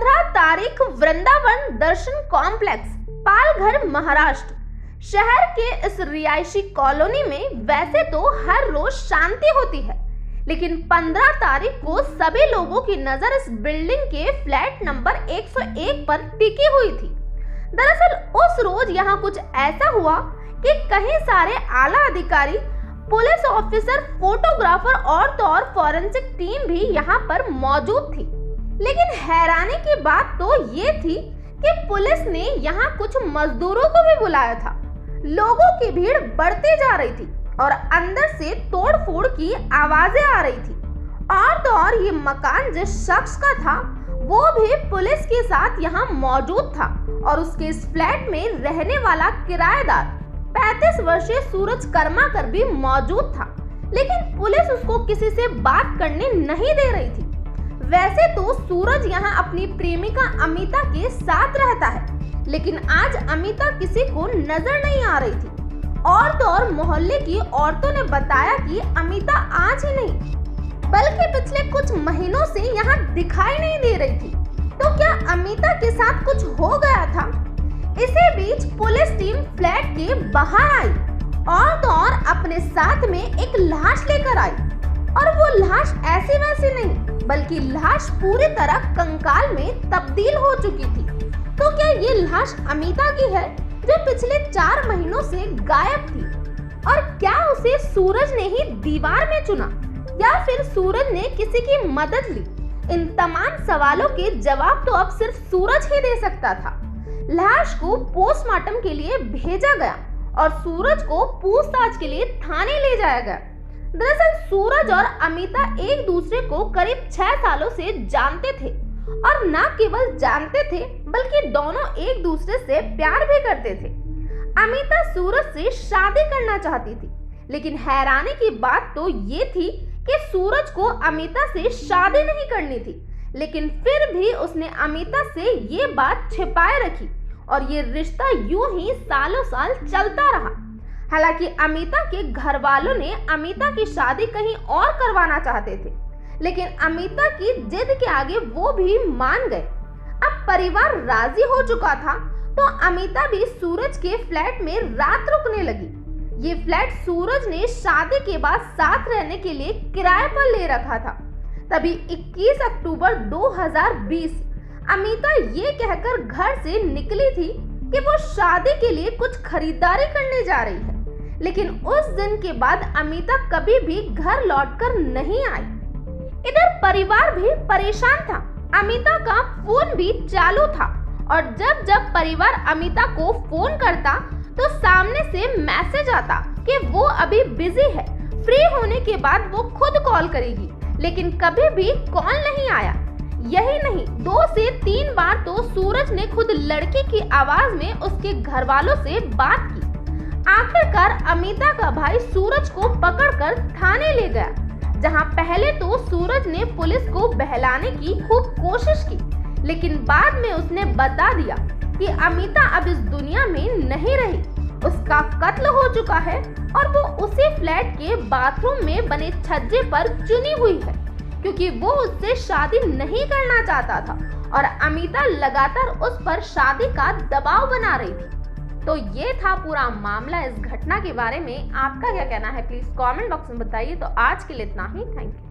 15 तारीख वृंदावन दर्शन कॉम्प्लेक्स, पालघर, महाराष्ट्र। शहर के इस रिहायशी कॉलोनी में वैसे तो हर रोज शांति होती है, लेकिन 15 तारीख को सभी लोगों की नजर इस बिल्डिंग के फ्लैट नंबर 101 पर टिकी हुई थी। दरअसल उस रोज यहाँ कुछ ऐसा हुआ कि कई सारे आला अधिकारी, पुलिस ऑफिसर, फोटोग्राफर और तो और फॉरेंसिक टीम भी यहाँ पर मौजूद थी। लेकिन हैरानी की बात तो ये थी कि पुलिस ने यहाँ कुछ मजदूरों को भी बुलाया था। लोगों की भीड़ बढ़ती जा रही थी और अंदर से तोड़फोड़ की आवाजें आ रही थी। और तो और ये मकान जिस शख्स का था वो भी पुलिस के साथ यहाँ मौजूद था और उसके इस फ्लैट में रहने वाला किराएदार 35 वर्षीय सूरज कर्माकर भी मौजूद था। लेकिन पुलिस उसको किसी से बात करने नहीं दे रही थी। वैसे तो सूरज यहाँ अपनी प्रेमिका अमिता के साथ रहता है, लेकिन आज अमिता किसी को नजर नहीं आ रही थी। और तो और मोहल्ले की औरतों ने बताया कि अमिता आज ही नहीं बल्कि पिछले कुछ महीनों से यहाँ दिखाई नहीं दे रही थी। तो क्या अमिता के साथ कुछ हो गया था? इसी बीच पुलिस टीम फ्लैट के बाहर आई और तो और अपने साथ में एक लाश लेकर आई। और वो लाश ऐसी वैसी नहीं बल्कि लाश पूरी तरह कंकाल में तब्दील हो चुकी थी। तो क्या ये लाश अमिता की है जो पिछले 4 महीनों से गायब थी? और क्या उसे सूरज ने ही दीवार में चुना या फिर सूरज ने किसी की मदद ली? इन तमाम सवालों के जवाब तो अब सिर्फ सूरज ही दे सकता था। लाश को पोस्टमार्टम के लिए भेजा गया और सूरज को पूछताछ के लिए थाने ले जाया गया। दरअसल सूरज और अमिता एक दूसरे को करीब 6 सालों से जानते थे और न केवल जानते थे बल्कि दोनों एक दूसरे से प्यार भी करते थे। अमिता सूरज से शादी करना चाहती थी, लेकिन हैरानी की बात तो ये थी कि सूरज को अमिता से शादी नहीं करनी थी। लेकिन फिर भी उसने अमिता से ये बात छिपाए रखी और ये रिश्ता यूं ही सालों साल चलता रहा। हालांकि अमिता के घर वालों ने अमिता की शादी कहीं और करवाना चाहते थे, लेकिन अमिता की जिद के आगे वो भी मान गए। अब परिवार राजी हो चुका था तो अमिता भी सूरज के फ्लैट में रात रुकने लगी। ये फ्लैट सूरज ने शादी के बाद साथ रहने के लिए किराए पर ले रखा था। तभी 21 अक्टूबर 2020 अमिता ये कहकर घर से निकली थी कि वो शादी के लिए कुछ खरीदारी करने जा रही है, लेकिन उस दिन के बाद अमिता कभी भी घर लौटकर नहीं आई। इधर परिवार भी परेशान था। अमिता का फोन भी चालू था और जब जब परिवार अमिता को फोन करता तो सामने से मैसेज आता कि वो अभी बिजी है, फ्री होने के बाद वो खुद कॉल करेगी। लेकिन कभी भी कॉल नहीं आया। यही नहीं, 2 से 3 बार तो सूरज ने खुद लड़की की आवाज में उसके घर वालों से बात की। आखिरकार अमिता का भाई सूरज को पकड़कर थाने ले गया, जहां पहले तो सूरज ने पुलिस को बहलाने की खूब कोशिश की, लेकिन बाद में उसने बता दिया कि अमिता अब इस दुनिया में नहीं रही, उसका कत्ल हो चुका है और वो उसी फ्लैट के बाथरूम में बने छज्जे पर चुनी हुई है, क्योंकि वो उससे शादी नहीं करना चाहता था और अमिता लगातार उस पर शादी का दबाव बना रही थी। तो ये था पूरा मामला। इस घटना के बारे में आपका क्या कहना है प्लीज कमेंट बॉक्स में बताइए। तो आज के लिए इतना ही, थैंक यू।